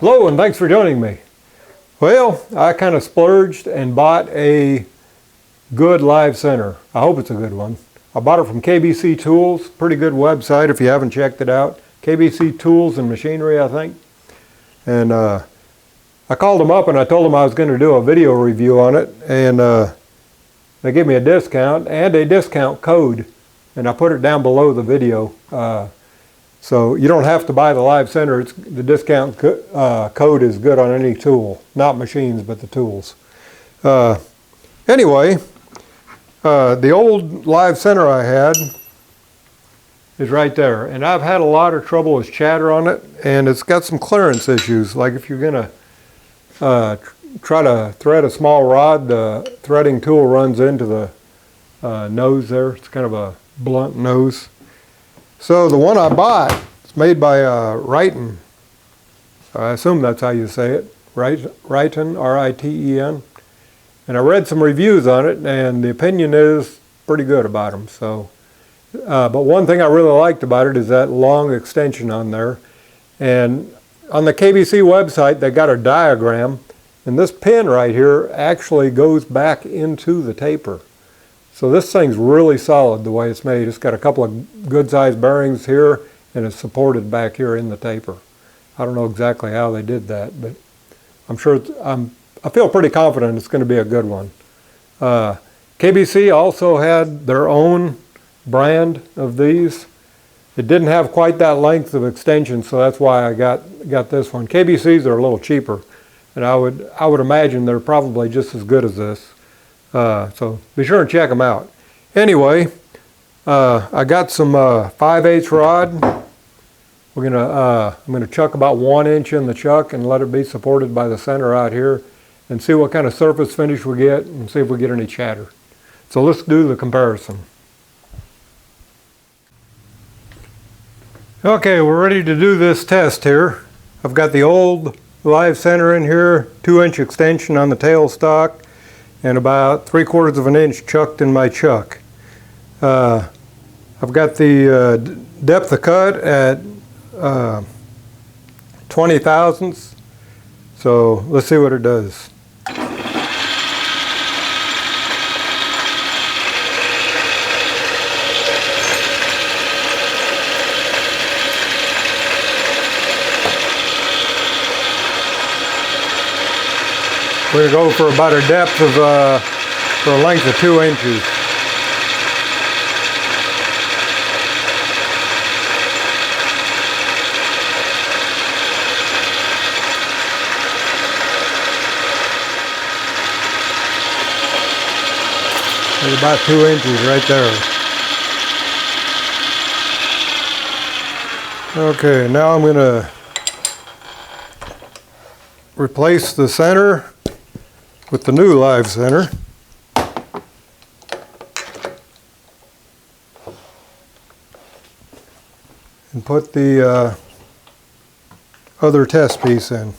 Hello and thanks for joining me. Well, I kind of splurged and bought a good live center. I hope it's a good one. I bought it from KBC Tools, pretty good website if you haven't checked it out. KBC Tools and Machinery, I think. And I called them up and I told them I was going to do a video review on it, and they gave me a discount and a discount code, and I put it down below the video. So you don't have to buy the live center. The discount code is good on any tool, not machines, but the tools. Anyway, the old live center I had is right there, and I've had a lot of trouble with chatter on it, and it's got some clearance issues. Like if you're gonna try to thread a small rod, the threading tool runs into the nose there. It's kind of a blunt nose. So the one I bought is made by Riken. I assume that's how you say it. Riken, R-I-T-E-N. And I read some reviews on it, and the opinion is pretty good about them. So, but one thing I really liked about it is that long extension on there. And on the KBC website, they got a diagram, and this pin right here actually goes back into the taper. So this thing's really solid the way it's made. It's got a couple of good sized bearings here, and it's supported back here in the taper. I don't know exactly how they did that, but I'm sure I feel pretty confident it's going to be a good one. KBC also had their own brand of these. It didn't have quite that length of extension, so that's why I got this one. KBCs are a little cheaper, and I would imagine they're probably just as good as this. So be sure and check them out. Anyway, I got some 5/8 rod. I'm gonna chuck about 1 inch in the chuck and let it be supported by the center out here, and see what kind of surface finish we get, and see if we get any chatter. So let's do the comparison. Okay, we're ready to do this test here. I've got the old live center in here, 2-inch extension on the tailstock, and about 3/4 of an inch chucked in my chuck. I've got the depth of cut at 20 thousandths. So let's see what it does. We're going to go for about a depth of, for a length of 2 inches. There's about 2 inches right there. Okay, now I'm going to replace the center with the new live center. And put the other test piece in.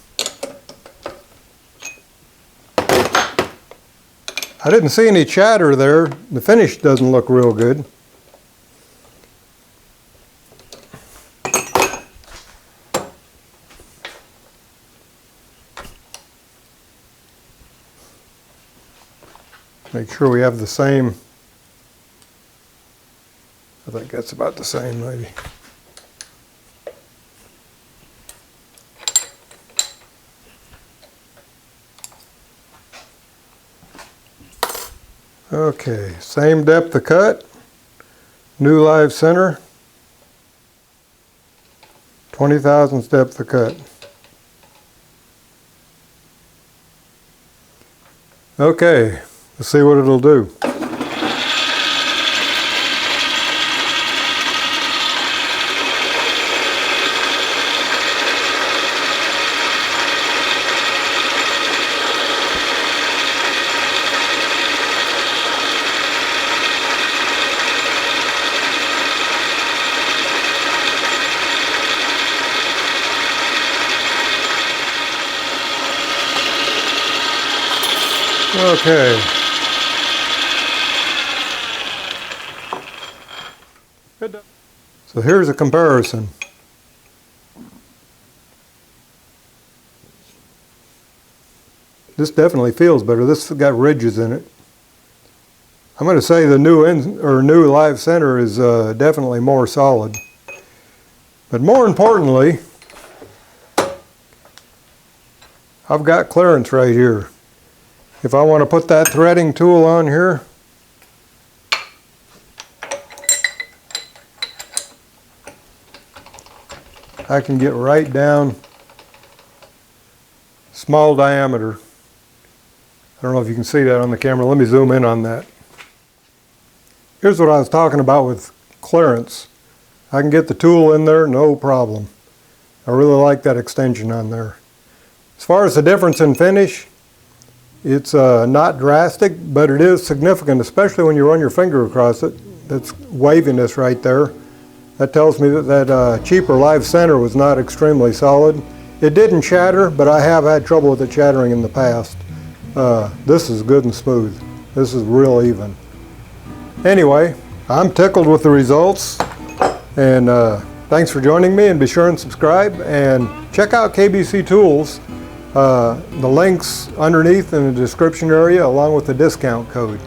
I didn't see any chatter there. The finish doesn't look real good. Make sure we have the same. I think that's about the same, maybe. Okay, same depth of cut, new live center, 20 thousandths depth of cut. Okay, let's see what it'll do. Okay. So here's a comparison. This definitely feels better. This has got ridges in it. I'm going to say the new live center is definitely more solid. But more importantly, I've got clearance right here. If I want to put that threading tool on here, I can get right down, small diameter. I don't know if you can see that on the camera. Let me zoom in on that. Here's what I was talking about with clearance. I can get the tool in there, no problem. I really like that extension on there. As far as the difference in finish, it's not drastic, but it is significant, especially when you run your finger across it. That's waviness right there. That tells me that that cheaper live center was not extremely solid. It didn't chatter, but I have had trouble with it chattering in the past. This is good and smooth. This is real even. Anyway, I'm tickled with the results, and thanks for joining me, and be sure and subscribe and check out KBC Tools. The links underneath in the description area along with the discount code.